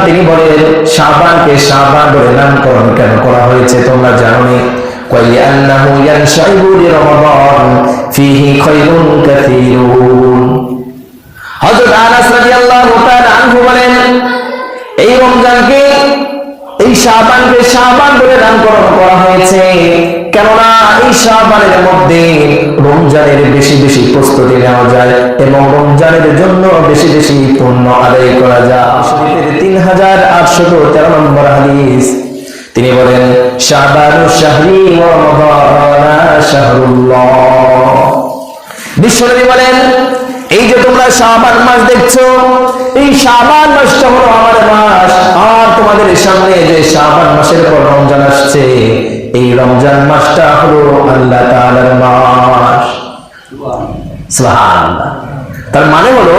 তিনি বলেন শাবানকে শাবান বলে নামকরণ কেন করা হয়েছে তোমরা জানো নি? লিআন্নাহু ইয়ানশাইবু লিরমাদান ফীহি খায়রুন কাসীরুন। হযরত আনাস রাদিয়াল্লাহু তাআলা আনহু বলেন এই রমজানকে এই শাবানকে শাবান বলে নামকরণ করা হয়েছে কেননা এই শাবানের মধ্যে রমজানের বেশি বেশি প্রস্তুতি নেওয়া যায় এবং রমজানের জন্য বেশি বেশি পুণ্য আদায় করা যায়। শরীফের 3813 নম্বর হাদিস তিনি বলেন শাবানু শাহরি ওয়া রমাদান শাহরুল্লাহ। বিশ্বনবী বলেন এই যে তোমরা শাবান মাস দেখছো এই শাবান মাসটা হলো আমার মাস আর তোমাদের সামনে যে শাবান মাসের পর রমজান আসছে এই রমজান মাসটা হলো আল্লাহ তাআলার মাস। সুবহানাল্লাহ। তার মানে হলো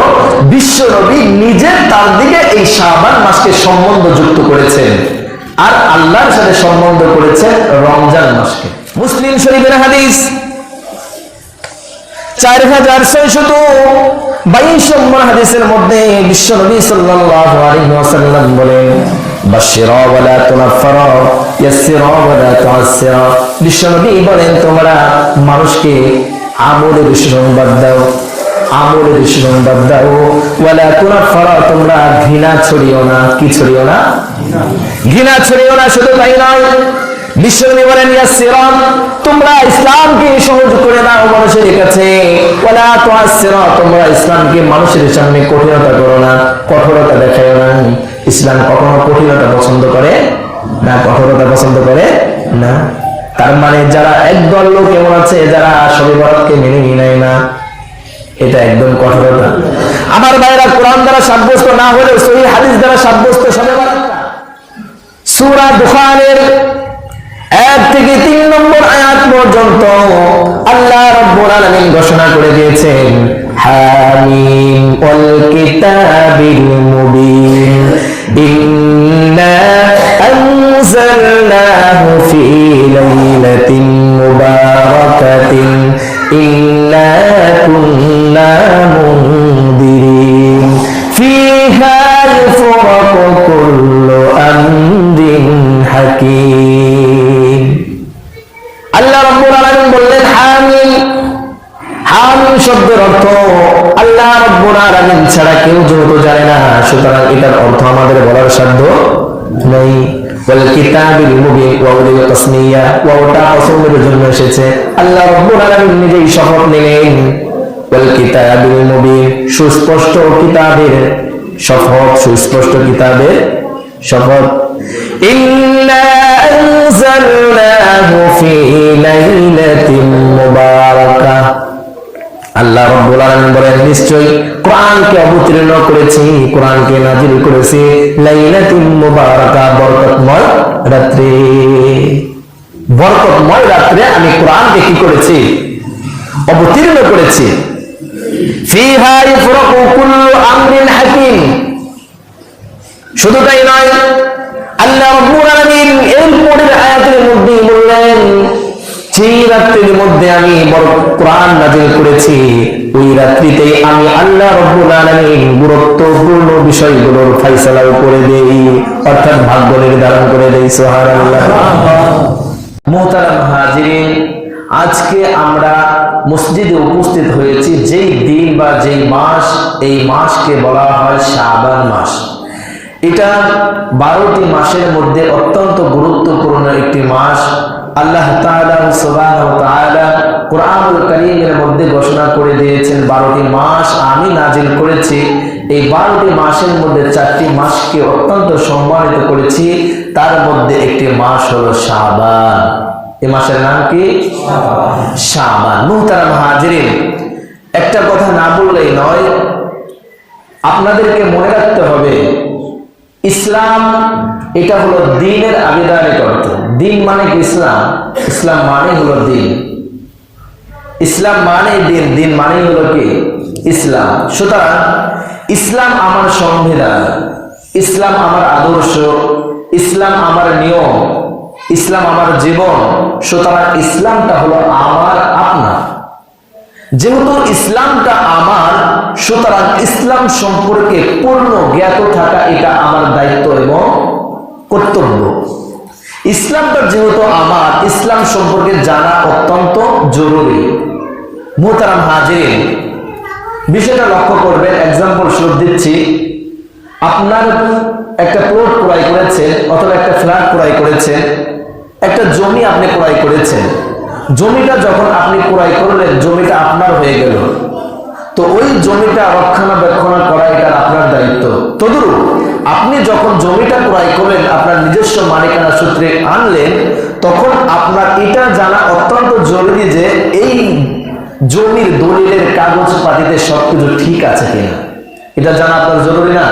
বিশ্ব নবী নিজে তার দিকে এই শাবান মাসকে সম্বন্ধ যুক্ত করেছেন আর আল্লাহর সাথে সম্বন্ধ করেছেন রমজান মাসকে। মুসলিম শরীফের হাদিস 4622 নম্বর হাদিসের মধ্যে বিশ্ব নবী সাল্লাল্লাহু আলাইহি ওয়াসাল্লাম বলেন বাশশিরা ওয়া লা তুনাফফিরা ইয়াসসিরা ওয়া লা তুআসসিরা। বিশ্ব নবী বলেন তোমরা মানুষকে আমলের সংবাদ দাও আমলের সংবাদ দাও ওয়া লা তুনাফফিরা তোমরা ঘৃণা ছড়িও না। কি ছড়িও না? ঘৃণা ছড়িও না। শুধু তাই নয় বিশ্বনবী বলেন ইয়াসসিরা তোমরা ইসলামকে সহজ করে দাও মানুষের কাছে ওয়ালা তুআসসিরা তোমরা ইসলামকে মানুষের সামনে কঠিনতা করো না কঠোরতা দেখাও না। ইসলাম কখনো কঠিনতা পছন্দ করে না কঠোরতা পছন্দ করে না। তার মানে যারা একদল লোক এমন আছে যারা শবে বরাতকে মেনে নেয় না এটা একদম কঠোরতা। আমার ভাইরা কোরআন দ্বারা সাব্যস্ত না হলেও সহিহ হাদিস দ্বারা সাব্যস্ত শবে বরাতটা সূরা দুখানের 1 থেকে 3 নম্বর আয়াত পর্যন্ত আল্লাহ রাব্বুল আলামিন ঘোষণা করে দিয়েছেন হামিম ওয়াল কিতাবিল মুবিন ইন্না আনজালনাহু ফি লাইলাতিন মুবারাকাতিন ইন্না কুন্না মুনদিরিন ফিহা ইফরাকু কুল্লু আমরিন হাকীম। আল্লাহ রাব্বুল আলামিন বললেন হামিম। হামিম শব্দের অর্থ আল্লাহ রাব্বুল আলামিন ছাড়া কেউ যেহেতু জানে না সুতরাং এটার অর্থ আমাদের বলার সাধ্য নেই। ওয়াল কিতাবিল মুবিন ওয়াউল তাসনিয়া ওয়াওটা কসমের জন্য এসেছে। আল্লাহ রাব্বুল আলামিন নিজেই শপথ নিলেন ওয়াল কিতাবিল মুবিন সুস্পষ্ট কিতাবের শপথ সুস্পষ্ট কিতাবের শপথ। ইন্না আনজালনাহু ফি লাইলাতিন মুবারাকাহ আল্লাহ রাব্বুল আলামিন বলেন নিশ্চয়ই কোরআনকে অবতীর্ণ করেছি কোরআনকে নাজিল করেছি লাইলাতুল মুবারাকাহ বরকতময় রাত্রে। বরকতময় রাত্রে আমি কোরআনকে কি করেছি? অবতীর্ণ করেছি। ফিহা ইফরাকু কুল্লু আমরিন হাকীম। শুধু তাই নয় আল্লাহ রাব্বুল আলামিন এর পরের আয়াতের মধ্যে বললেন সেই রাত্রির মধ্যে আমি বড় কোরআন নাযিল করেছি ওই রাত্রিতে আমি আল্লাহ রাব্বুল আলামিন গুরুত্বপূর্ণ বিষয়গুলোর ফয়সালা করে দেই অর্থাৎ ভাগ্য নির্ধারণ করে দেই। সুবহানাল্লাহ। মুহতারাম হাজিরিন আজকে আমরা মসজিদে উপস্থিত হয়েছি যেই দিন বা যেই মাস এই মাসকে বলা হয় শাবান মাস। এটা 12টি মাসের মধ্যে অত্যন্ত গুরুত্বপূর্ণ একটি মাস। আল্লাহ তাআলা সুবহানাহু ওয়া তাআলা কোরআনুল কারীমের মধ্যে ঘোষণা করে দিয়েছেন 12টি মাস আমি নাজিল করেছি। এই 12টি মাসের মধ্যে 4টি মাসকে অত্যন্ত সম্মানিত করেছি তার মধ্যে একটি মাস হলো শাবান। এই মাসের নাম কি? শাবান। মুহতারাম হাজিরিন একটা কথা না বললেই নয় আপনাদেরকে মনে রাখতে হবে ইসলাম এটা হলো দ্বীনের আবিধানিক অর্থ। দ্বীন মানে কি? ইসলাম। ইসলাম মানে হলো দ্বীন। ইসলাম মানে দ্বীন। দ্বীন মানে হলো কি? ইসলাম। সুতরাং ইসলাম আমার সংবিধান, ইসলাম আমার আদর্শ, ইসলাম আমার নিয়ম, ইসলাম আমার জীবন। সুতরাং ইসলামটা হলো আমার আপনার। যেহেতু ইসলামটা আমার, সুতরাং ইসলাম সম্পর্কে পূর্ণ জ্ঞাত থাকা এটা আমার দায়িত্ব এবং কর্তব্য। ইসলামটা যেহেতু আমার, ইসলাম সম্পর্কে জানা অত্যন্ত জরুরি। মুহতারাম হাজিরিন, বিষয়টা লক্ষ্য করবেন। এক্সাম্পল স্বরূপ দিচ্ছি, আপনার একটা প্লট ক্রয় করেছেন অথবা একটা ফ্ল্যাট ক্রয় করেছেন, একটা জমি আপনি ক্রয় করেছেন। জমিটা যখন আপনি ক্রয় করলেন, জমিটা আপনার হয়ে গেল, তো ওই জমিটা রক্ষণাবেক্ষণ করা এটা আপনার দায়িত্ব। তদুরূপ আপনি যখন জমিটা ক্রয় করলেন, আপনার নিজস্ব মালিকানা সূত্রে আনলেন, তখন আপনার এটা জানা অত্যন্ত জরুরি যে এই জমির দলিলের কাগজপাতিতে সবকিছু ঠিক আছে কিনা, এটা জানা আপনার জরুরি না?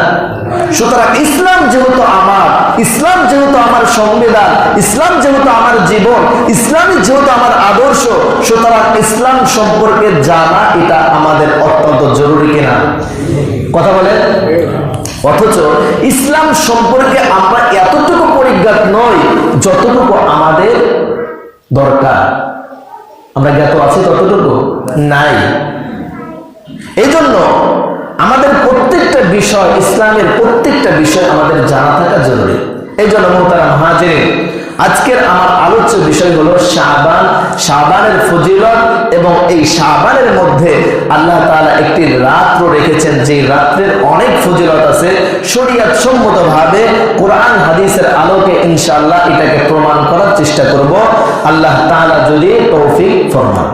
সুতরাং ইসলাম যেহেতু আমার, ইসলাম যেহেতু আমার সংবিধান, ইসলাম যেহেতু আমার জীবন, ইসলামই যেহেতু আমার আদর্শ, সুতরাং ইসলাম সম্পর্কে জানা এটা আমাদের অত্যন্ত জরুরি কিনা? কথা বলেন। অথচ ইসলাম সম্পর্কে আমরা এতটুকু পরিজ্ঞাত নই যতটুকু আমাদের দরকার। আমরা জ্ঞাত আছি ততটুকু নাই। এই জন্য আমাদের প্রত্যেকটা বিষয়, ইসলামের প্রত্যেকটা বিষয় আমাদের জানা থাকা জরুরি। এই জন্য মুহতারাম হাজিরিন, আজকের আমার আলোচ্য বিষয় হলো শাবান, শাবানের ফজিলত, এবং এই শাবানের মধ্যে আল্লাহ তাআলা একটি রাত্র রেখেছেন, যে রাত্রের অনেক ফজিলত আছে। শরীয়ত সম্মতভাবে কোরআন হাদিসের আলোকে ইনশাআল্লাহ এটাকে প্রমাণ করার চেষ্টা করব, আল্লাহ তাআলা যদি তৌফিক ফরমান।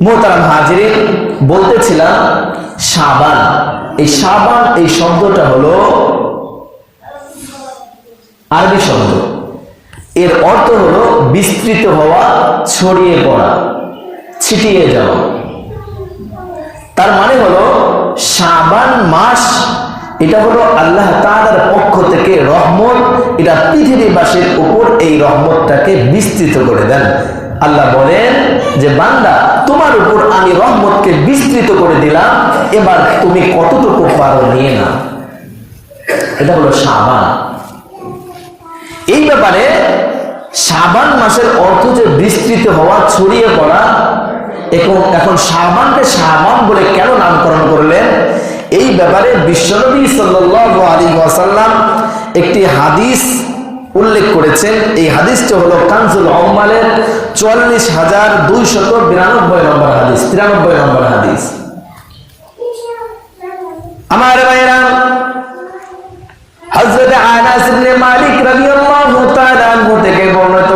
মুহতারাম হাজিরিন, বলতেছিলাম শাবান, এই শাবান এই শব্দটা হলো আরবি শব্দ। এর অর্থ হলো বিস্তৃত হওয়া, ছড়িয়ে পড়া, ছিটিয়ে যাওয়া। তার মানে হলো শাবান মাস, এটা হলো আল্লাহ তাআলার পক্ষ থেকে রহমত। এটা পৃথিবীবাসীর উপর এই রহমতটাকে বিস্তৃত করে দেন। আল্লাহ বলেন যে বান্দা, তোমার উপর আমি রহমতকে বিস্তৃত করে দিলাম, এবার তুমি কতটুকু পারো নিয়ে না। এটা হলো শাবান। এই ব্যাপারে শাবান মাসের অর্থ যে বিস্তৃত হওয়া, ছড়িয়ে পড়া। এখন শাবানকে শাবান বলে কেন নামকরণ করলেন, এই ব্যাপারে বিশ্বনবী সাল্লাল্লাহু আলাইহি ওয়াসাল্লাম একটি হাদিস উল্লেখ করেছেন। এই হাদিসটা হলো কানজুল উম্মালের ৪৪,২৯২ নম্বর হাদিস, ৯৩ নম্বর হাদিস। আমার ভাইরা, হযরত আনাস ইবনে মালিক রাদিয়াল্লাহু তাআলা আনহু থেকে বর্ণিত,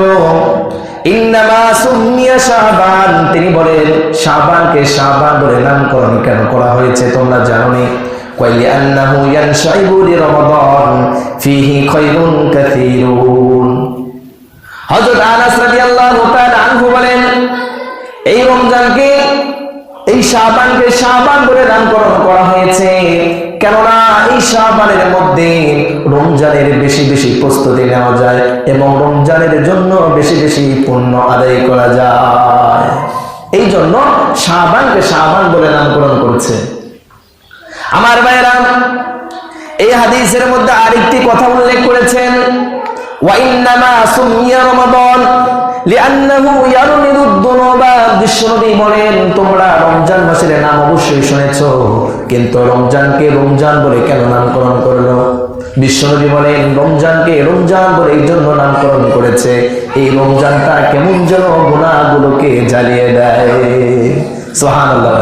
ইন্নামা সুমিয়া শাবান, তিনি বলেন শাবানকে শাবান বলে নামকরণ কেন করা হয়েছে তোমরা জানোনি? কইলি আন্নাহু ইয়ানশাইবু লিরমাদান ফিহি খায়রুন কাসীরুন। হযরত আনাস রাদিয়াল্লাহু তাআলা আনহু বলেন, এই রমজানকে, এই শাবানকে শাবান বলে নামকরণ করা হয়েছে কেননা এই শাবানের মধ্যে রমজানের বেশি বেশি প্রস্তুতি নেওয়া যায় এবং রমজানের জন্য বেশি বেশি পুণ্য আদায় করা যায়। এই জন্য শাবানকে শাবান বলে নামকরণ করেছে। আমার ভাইরা, এই হাদিসের মধ্যে আরেকটি কথা উল্লেখ করেছেন, ওয়া ইন্নামা সুমিয়া রমাদান লিআন্নাহু ইয়ারমিদুদ দুনুবা। বিশ্বনবী বলেন, তোমরা রমজান মাসের নাম অবশ্যই শুনেছো, কিন্তু রমজানকে রমজান বলে কেন নামকরণ করলো? বিশ্বনবী বলেন, রমজানকে রমজান বলে এই জন্য নামকরণ করেছে, এই রমজানটা কেমন যেন গুনাহগুলোকে জ্বালিয়ে দেয়। সুবহানাল্লাহ।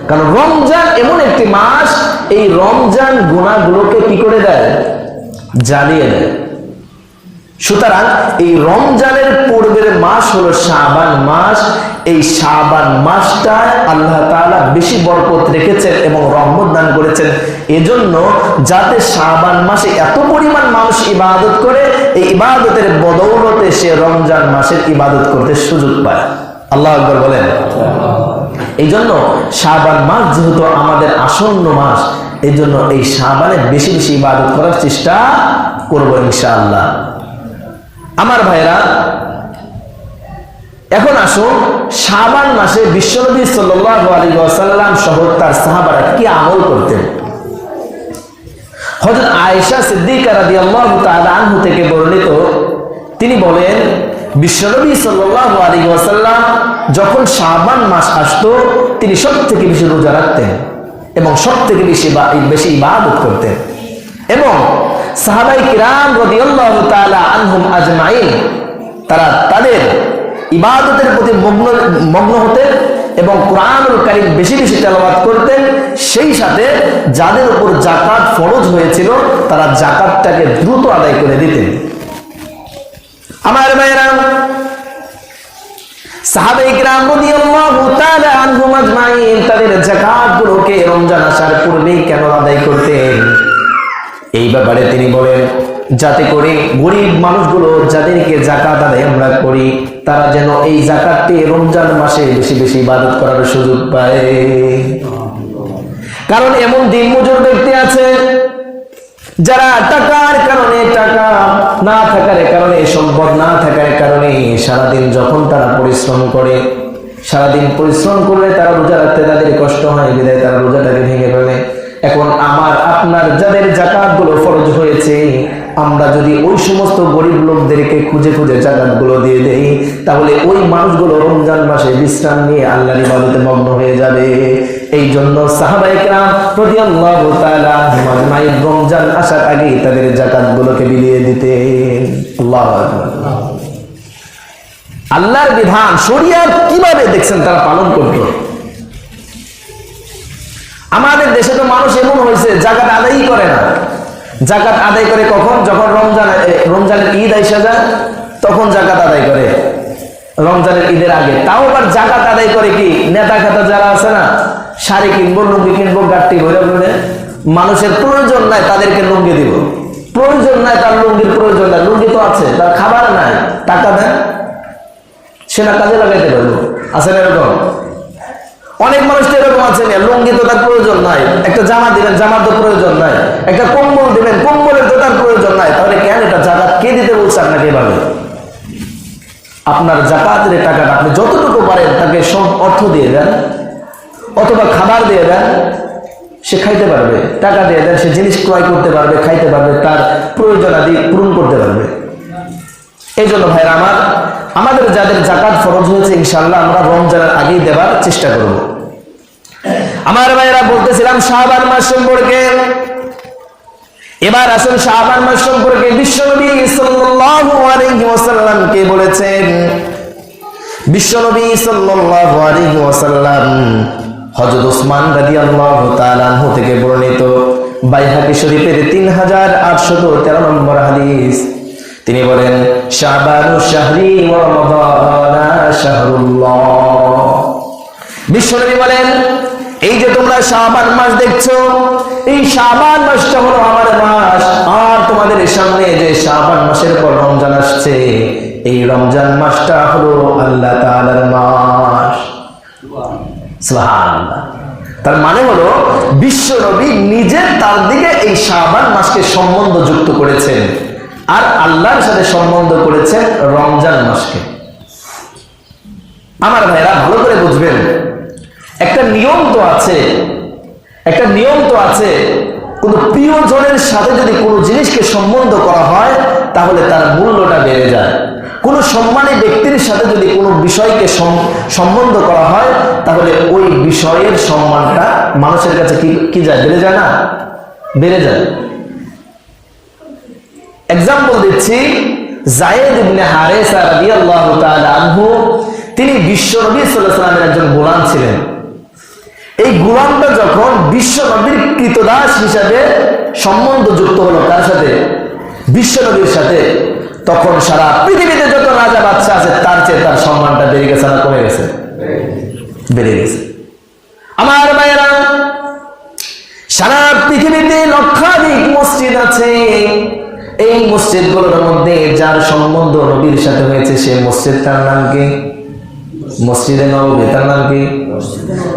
কারণ রমজান এমন একটি মাস, এই রমজান গুনাহগুলোকে কি করে দেয়? জ্বালিয়ে দেয়। সুতরাং এই রমজানের পূর্বের মাস হলো শাবান মাস। এই শাবান মাসটায় আল্লাহ তাআলা বেশি বরকত রেখেছেন এবং রহমত দান করেছেন, এজন্য যাতে শাবান মাসে এত পরিমাণ মানুষ ইবাদত করে, এই ইবাদতের বদৌলতে সে রমজান মাসের ইবাদত করতে সুযোগ পায়। আল্লাহু আকবার বলেন। এই জন্য শাবান মাস যেহেতু আমাদের আসন্ন মাস, এই জন্য এই শাবানে বেশি বেশি ইবাদত করার চেষ্টা করব ইনশাআল্লাহ। আমার ভাইরা, এখন আসুন শাবান মাসে বিশ্বনবী সাল্লাল্লাহু আলাইহি ওয়াসাল্লাম সহ তার সাহাবারা কি আমল করতেন। হযরত আয়েশা সিদ্দিকা রাদিয়াল্লাহু তাআলা আনহা থেকে বর্ণিত, তিনি বলেন, বিশ্বনবী সাল্লাল্লাহু আলাইহি ওয়াসাল্লাম যখন শাবান মাস আসতো তিনি সবথেকে বেশি রোজা রাখতেন এবং সবথেকে বেশি ইবাদত করতেন এবং সাহাবায়ে কিরাম রাদিয়াল্লাহু তাআলা আনহুম আজমাইন তারা তাদের ইবাদতের প্রতি মগ্ন হতেন এবং কোরআনুল কারীম বেশি বেশি তেলাওয়াত করতেন। সেই সাথে যাদের উপর যাকাত ফরজ হয়েছিল তারা যাকাতটাকে দ্রুত আদায় করে দিতেন। আমার ভাইরা, সাহাবায়ে কিরাম রাদিয়াল্লাহু তাআলা আনহুম আজমাইন তাদের যাকাতগুলোকে রমজান আসার পূর্বেই কেন আদায় করতেন? এই ব্যাপারে তিনি বলেন, যাতে করে গরিব মানুষগুলো যাদেরকে যাকাত আদায় আমরা করি তারা যেন এই যাকাতটি রমজান মাসে বেশি বেশি ইবাদত করার সুযোগ পায়। কারণ এমন দিনমজুর ব্যক্তি আছে যারা টাকার কারণে, টাকা না থাকার কারণে, সম্পদ না থাকার কারণে সারাদিন যখন তারা পরিশ্রম করে, সারাদিন পরিশ্রম করলে তারা রোজা রাখতে তাদের কষ্ট হয়, বিধায় তারা রোজাটাকে ভেঙে ফেলে। এখন আমার আপনার যাদের যাকাত গুলো ফরজ হয়েছে, আমরা যদি ওই সমস্ত গরিব লোকদেরকে খুঁজে খুঁজে যাকাত গুলো দিয়ে দেই, তাহলে ওই মানুষগুলো রমজান মাসে বিশ্রাম নিয়ে আল্লাহর ইবাদতে মগ্ন হয়ে যাবে। এই জন্য সাহাবায়ে কেরাম রাদিয়াল্লাহু তাআলা আনহুম আজমাইন রমজান আসার আগে তাদের যাকাত গুলোকে বিলিয়ে দিতেন। আল্লাহু আকবার। আল্লাহর বিধান শরিয়াত কিভাবে দেখছেন তারা পালন করত। আমাদের দেশে তো মানুষ এমন হয়েছে যাকাত আদায়ই করে না। যাকাত আদায় করে কখন? যখন রমজানের ঈদ আইসা যায় তখন যাকাত আদায় করে, রমজানের ঈদের আগে। তাও আবার যাকাত আদায় করে কি নেতা খাতা যারা আছে না, শাড়ি কিনবো, লুঙ্গি কিনবো, গাট্টি ভরে ভরে, মানুষের প্রয়োজন নাই তাদেরকে লুঙ্গি দিব, প্রয়োজন নাই তার লুঙ্গির প্রয়োজন নাই, লুঙ্গি তো আছে, তার খাবার নাই, টাকা দেন সেটা কাজে লাগাইতে পারবো। আছে না এরকম? অনেক মানুষ তো এরকম আছে, লুঙ্গি তো তার প্রয়োজন নাই, একটা জামা দিবেন, জামার তো প্রয়োজন নাই, একটা কম্বল দিবেন, কম্বলের তো তার প্রয়োজন নাই। তাহলে কেন এটা যাকাত কে দিতে বলছে আপনাকে? এভাবে আপনার যাকাতের টাকাটা আপনি যতটুকু পারেন তাকে সব অর্থ দিয়ে দেন অথবা খাবার দিয়ে দেন, সে খাইতে পারবে। টাকা দিয়ে দেন, সে জিনিস ক্রয় করতে পারবে, খাইতে পারবে, তার প্রয়োজনাদি পূরণ করতে পারবে। এই জন্য ভাইরা আমার, আমাদের যাদের যাকাত ফরজ হয়েছে ইনশাআল্লাহ আমরা রমজানের আগেই দেবার চেষ্টা করব। আমার ভাইরা, বলতেছিলাম শাবান মাস সম্পর্কে। এবার আসুন শাবান মাস সম্পর্কে বিশ্বনবী সাল্লাল্লাহু আলাইহি ওয়াসাল্লাম কে বলেছেন। বিশ্বনবী সাল্লাল্লাহু আলাইহি ওয়াসাল্লাম হযরত ওসমান রাদিয়াল্লাহু তাআলা আনহু থেকে বর্ণিত বাইহাকী শরীফের 3813 নম্বর হাদিস, তিনি বলেন, শাবানু শাহরি ওয়া রমাদানা শাহরুল্লাহ। বিশ্বনবী বলেন, এই যে তোমরা শাবান মাস দেখছো, এই শাবান মাসটা হলো আমার মাস, আর তোমাদের সামনে যে শাবান মাসের পর রমজান আসছে, এই রমজান মাসটা হলো আল্লাহ তাআলার মাস। সুবহানাল্লাহ। তার মানে হলো বিশ্বনবী নিজে তার দিকে এই শাবান মাসকে সম্বন্ধ যুক্ত করেছেন আর আল্লাহর সাথে সম্বন্ধ করেছেন রমজান মাসকে। আমার ভাইরা ভালো করে বুঝবেন, একটা নিয়ম তো আছে, একটা নিয়ম তো আছে, কোন প্রিয়জনের সাথে যদি কোনো জিনিসকে সম্বন্ধ করা হয় তাহলে তার মূল্যটা বেড়ে যায়। কোন সম্মানী ব্যক্তির সাথে যদি কোনো বিষয়কে সম্বন্ধ করা হয় তাহলে ওই বিষয়ের সম্মানটা মানুষের কাছে কি যায়? বেড়ে যায় না? বেড়ে যায়। এক্সাম্পল দিচ্ছি, যায়েদ ইবনে হারেসা রাদিয়াল্লাহু তাআলা আনহু, তিনি বিশ্বনবী সাল্লাল্লাহু আলাইহি ওয়াসাল্লামের একজন গোলাম ছিলেন। এই গোলামটা যখন বিশ্বনবীর কৃতদাস হিসাবে সম্বন্ধ যুক্ত হলো তার সাথে, বিশ্বনবীর সাথে, তখন সারা পৃথিবীতে যত রাজা বাদশা আছে তার চেয়ে তার সম্মানটা বেড়ে গেছে না কমে গেছে? বেড়ে গেছে। আমার ভাইয়েরা, সারা পৃথিবীতে লক্ষাধিক মসজিদ আছে, এই মসজিদগুলোর মধ্যে যার সম্বন্ধ নবীর সাথে হয়েছে সে মসজিদটার নাম কি? মসজিদে নববী। তার নাম কি?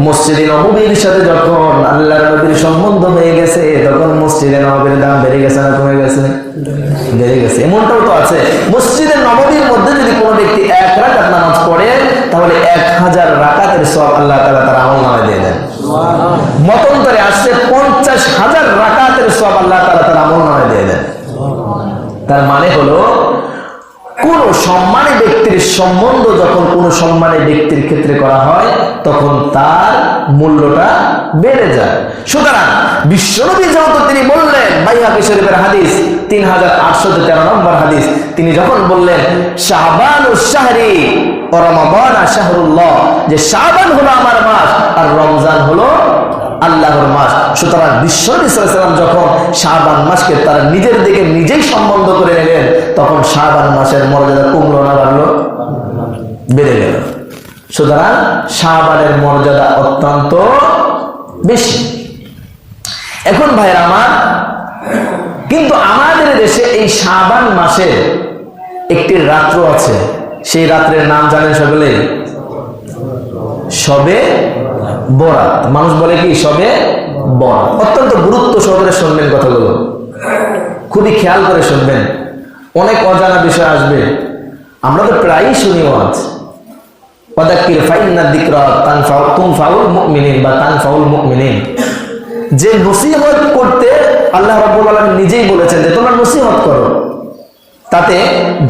মসজিদে নববীর সাথে যখন আল্লাহর নবীর সম্বন্ধ হয়ে গেছে তখন মসজিদে নববীর দাম বেড়ে গেছে না কমে গেছে? বেড়ে গেছে। এমনটাও তো আছে, মসজিদে নববীর মধ্যে যদি কোনো ব্যক্তি 1 রাকাত নামাজ পড়ে তাহলে 1000 রাকাতের সওয়াব আল্লাহ তাআলা তার আমলনামায় দিয়ে দেন। মতান্তরে আসছে 50,000 রাকাতের সওয়াব আল্লাহ তাআলা তার আমলনামায় দিয়ে দেন। তার মানে হলো কোন সম্মানী ব্যক্তির সম্বন্ধ যখন কোন সম্মানী ব্যক্তির ক্ষেত্রে করা হয় তখন তার মূল্যটা বেড়ে যায়। সুতরাং বিশ্বনবী যেহেতু তিনি বললেন, বাইহাকী শরীফের হাদিস 3813 নম্বর হাদিস, তিনি যখন বললেন শাবানুশ শাহরি ওয়া রমাদান শাহরুল্লাহ, যে শাবান হলো আমার মাস আর রমজান হলো আল্লাহর মাস। সুতরাং বিশ্বনবী সাল্লাল্লাহু আলাইহি ওয়াসাল্লাম যখন শাবান মাসকে তার নিজের দিকে নিজেই সম্বন্ধ করে নিলেন, তখন শাবান মাসের মর্যাদা কমলো না বাড়লো? বেড়ে গেল। সুতরাং শাবানের মর্যাদা অত্যন্ত বেশি। এখন ভাইরা আমার, কিন্তু আমাদের দেশে এই শাবান মাসে একটি রাত্র আছে, সেই রাত্রের নাম জানেন সকলে? শবে বরাত। মানুষ বলে কি শবে বরাত। অত্যন্ত গুরুত্ব সহকারে শুনবেন কথাগুলো, খুবই খেয়াল করে শুনবেন, অনেক অজানা বিষয় আসবে। আমরা তো প্রায়ই শুনি ওয়াজ, ওয়াদাক্কির ফাইন্না যিকরা তানফাউল মুমিনিন বা তানফাউল মুমিনিন, যে নসিহত করতে আল্লাহ রাব্বুল আলামিন নিজেই বলেছেন যে তোমরা নসিহত করো, তাতে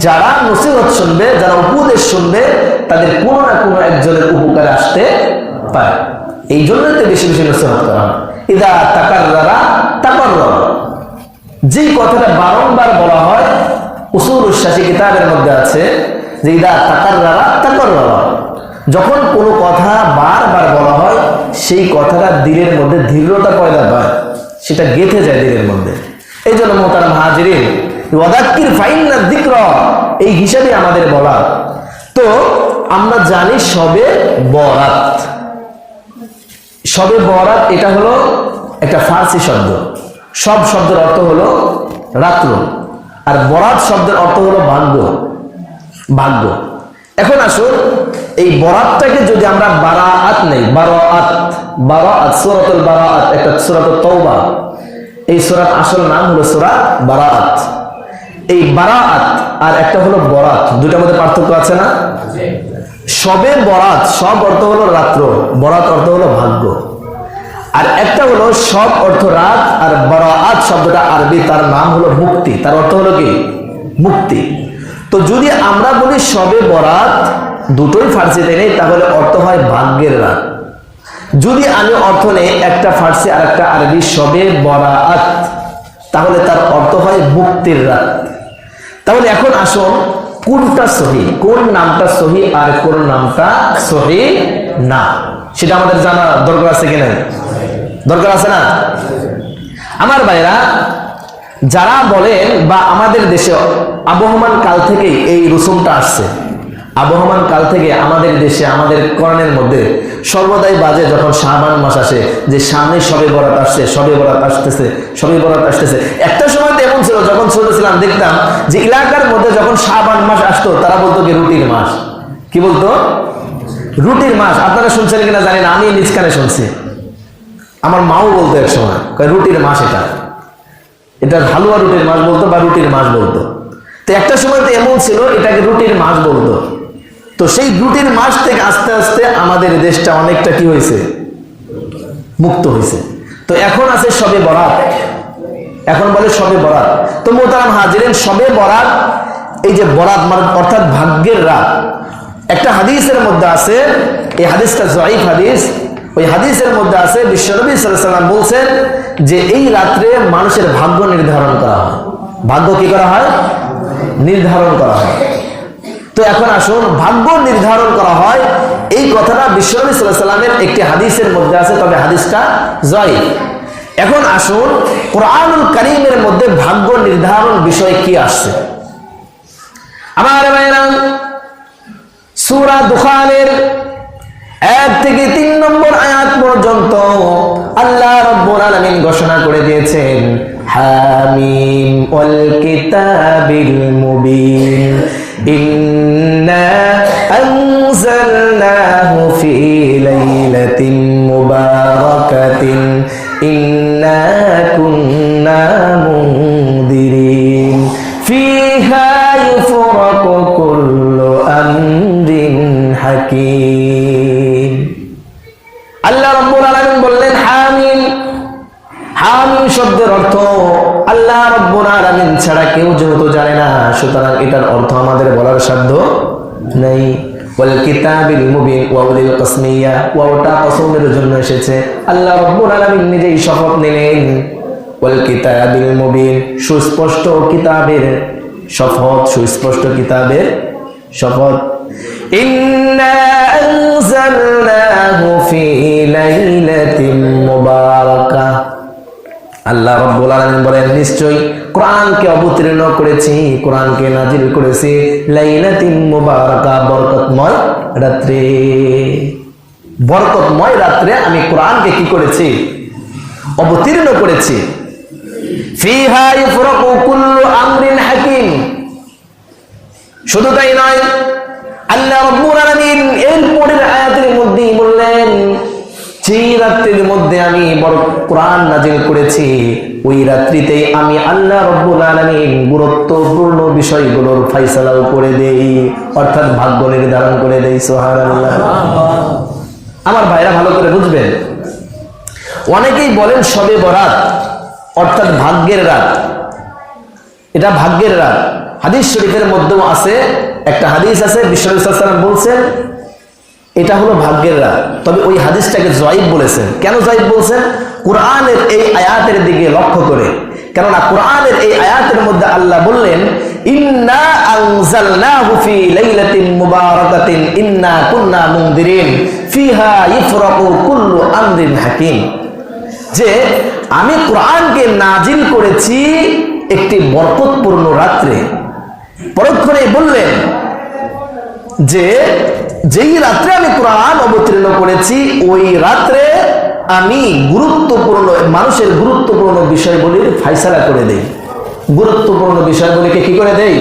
যারা নসিহত শুনবে, যারা উপদেশ শুনবে, তাদের কোনো না কোনো একজনের উপকারে আসতে পারে। এই জন্যই তো বেশি বেশি নসিহত করা হয়। ইদা তাকাররারা তাকাররারা, যেই কথাটা বারংবার বলা হয়, উসুলুশ শাসি কিতাবের মধ্যে আছে যে ইদা তাকাররারা তাকাররারা, যখন কোনো কথা বারবার বলা হয় সেই কথাটা দিলের মধ্যে দৃঢ়তা পয়দা পায়, সেটা গেঁথে যায় দিলের মধ্যে। এই জন্য মোহতারাম হাজিরিন, ওয়াদাক্কির ফাইন্না যিকরা এই হিসাবে আমাদের বলা। তো আমরা জানি শবে বরাত, শবে বরাত এটা হলো একটা ফার্সি শব্দ। সব শব্দের অর্থ হলো রাত্র, আর বরাত শব্দের অর্থ হলো ভাগ্য, ভাগ্য। এখন আসুন, এই বরাতটাকে যদি আমরা বারাআত নেই, বারাআত, বারাআত সূরাতুল বারাআত, একটা সূরাতুত তাওবা, এই সূরার আসল নাম হলো সূরা বারাআত। এই বারাআত আর একটা হলো বরাত, দুটার মধ্যে পার্থক্য আছে না? শবে বরাত, সব অর্থ হলো রাত্র, বরাত অর্থ হলো ভাগ্য। আর একটা হলো সব অর্থ রাত, আর বারাআত শব্দটা আরবি, তার নাম হলো মুক্তি, তার অর্থ হলো কি? মুক্তি। তো যদি আমরা বলি শবে বরাত, দুটোই ফার্সিতে নেই, তাহলে অর্থ হয় ভাগ্যের রাত। যদি আমি অর্থ নেই একটা ফার্সি আর একটা আরবি, শবে বরাত, তাহলে তার অর্থ হয় মুক্তির রাত। তাহলে এখন আসুন, কোনটা সহি, কোন নামটা সহি আর কোন নামটা সহি না, সেটা আমাদের জানা দরকার আছে কিনা? দরকার আছে না? আমার ভাইরা, যারা বলেন, বা আমাদের দেশে আবহমান কাল থেকে এই রসুমটা আসছে, আবহমান কাল থেকে আমাদের দেশে, আমাদের কোরআনের মধ্যে সর্বদাই বাজে যখন শাবান মাস আসে, যে সামনে শবে বরাত আসছে, শবে বরাত আসতেছে, শবে বরাত আসতেছে। একটা সময় তো এমন ছিল, যখন ছোট ছিলাম দেখতাম যে এলাকার মধ্যে যখন শাবান মাস আসতো, তারা বলতো কি রুটির মাস। কি বলতো? রুটির মাস। আপনারা শুনছেন কিনা জানি না, আমি নিজ কানে শুনছি। আমার মাও বলতো এক সময়, রুটির মাস, এটা হালুয়া রুটির মাস বলতো, বা রুটির মাস বলতো। তো একটা সময় তো এমন ছিল, এটাকে রুটির মাস বলতো। তো সেই রুটির মাস থেকে আস্তে আস্তে আমাদের দেশটা অনেকটা কি হয়েছে? মুক্ত হয়েছে। তো এখন আছে শবে বরাত, এখন বলে শবে বরাত। তো মোহতারাম হাজিরিন, শবে বরাত, এই যে বরাত মানে অর্থাৎ ভাগ্যের রাত, একটা হাদিসের মধ্যে আছে, এই হাদিসটা যায়ীফ হাদিস, ওই হাদিসের মধ্যে আছে বিশ্বনবী সাল্লাল্লাহু আলাইহি ওয়াসাল্লাম বলছেন যে এই রাত্রে মানুষের ভাগ্য নির্ধারণ করা হয়। ভাগ্য কি করা হয়? নির্ধারণ করা হয়। তো এখন আসুন, ভাগ্য নির্ধারণ করা হয়, এই কথাটা বিশ্বনবী সাল্লাল্লাহু আলাইহি ওয়াসাল্লামের একটি হাদিসের মধ্যে আছে, তবে হাদিসটা যায়ীফ। এখন আসুন, কোরআনুল কারীমের মধ্যে ভাগ্য নির্ধারণ বিষয় কি আসছে? আমার ভাইরা, সূরা দুখানের 1 থেকে 3 নম্বর আয়াত পর্যন্ত আল্লাহ রাব্বুল আলামিন ঘোষণা করে দিয়েছেন, হামিম ওয়াল কিতাবিল মুবিন ইন্না আনজালনাহু ফি লাইলাতিন মুবারাকাতিন ইন্না কুন্না মুনদিরিন ফিহা ইউফরাকু কুল্লু আমরিন হাকীম। আল্লাহ রাব্বুল আলামিন বললেন হামিম। আলামিন শব্দের অর্থ আল্লাহ রাব্বুল আলামিন ছাড়া কেউ যেহেতু জানে না, সুতরাং এটার অর্থ আমাদের বলার সাধ্য নেই। ওয়াল কিতাবিল মুবিন ওয়াউলিল কসমিয়া, ওয়াওটা কসমের জন্য এসেছে। আল্লাহ রাব্বুল আলামিন নিজেই শপথ নিলেন, ওয়াল কিতাবিল মুবিন, সুস্পষ্ট কিতাবের শপথ, সুস্পষ্ট কিতাবের শপথ। ইন্না আনজালনাহু ফি লাইলাতিন মুবারাকাহ, আল্লাহ রাব্বুল আলামিন বলেন নিশ্চয়ই কোরআনকে অবতীর্ণ করেছি, কোরআনকে নাজিল করেছি লাইলাতিন মুবারাকাহ, বরকতময় রাত্রে। বরকতময় রাত্রে আমি কোরআনকে কি করেছি? অবতীর্ণ করেছি। ফিহা ইফরাকু কুল্লু আমরিন হাকিম, শুধু তাই নয়, আল্লাহ রাব্বুল আলামিন এর পরের আয়াতের মধ্যেই বললেন যেই রাত্রির মধ্যে আমি কোরআন নাজিল করেছি ওই রাত্রিতেই আমি আল্লাহ রাব্বুল আলামিন গুরুত্বপূর্ণ বিষয়গুলোর ফয়সালাও করে দেই, অর্থাৎ ভাগ্য নির্ধারণ করে দেই। সুবহানাল্লাহ। আমার ভাইরা ভালো করে বুঝবেন, অনেকেই বলেন শবে বরাত অর্থাৎ ভাগ্যের রাত, এটা ভাগ্যের রাত। হাদিস শরীফের মধ্যেও আছে, একটা হাদিস আছে বিশ্বনবী সাল্লাল্লাহু আলাইহি ওয়াসাল্লাম বলছেন এটা হলো ভাগ্যের রাত, তবে ওই হাদিসটাকে জয়ীফ বলেছেন। কেন জয়ীফ বলছেন? কোরআনের এই আয়াতের দিকে লক্ষ্য করে। কেননা কোরআনের এই আয়াতের মধ্যে আল্লাহ বললেন ইন্না আনজালনাহু ফি লাইলাতিন মুবারাকাতিন ইন্না কুন্না মুনদিরিন ফিহা ইফরাকু কুল্লু আমরিন হাকিম, যে আমি কোরআনকে নাজিল করেছি একটি বরকতপূর্ণ রাত্রে। পরক্ষণে বললেন যে যেই রাত্রে আমি কোরআন অবতীর্ণ করেছি ওই রাত্রে আমি গুরুত্বপূর্ণ মানুষের গুরুত্বপূর্ণ বিষয়গুলির ফায়সালা করে দেই। গুরুত্বপূর্ণ বিষয়গুলিকে কি করে দেই?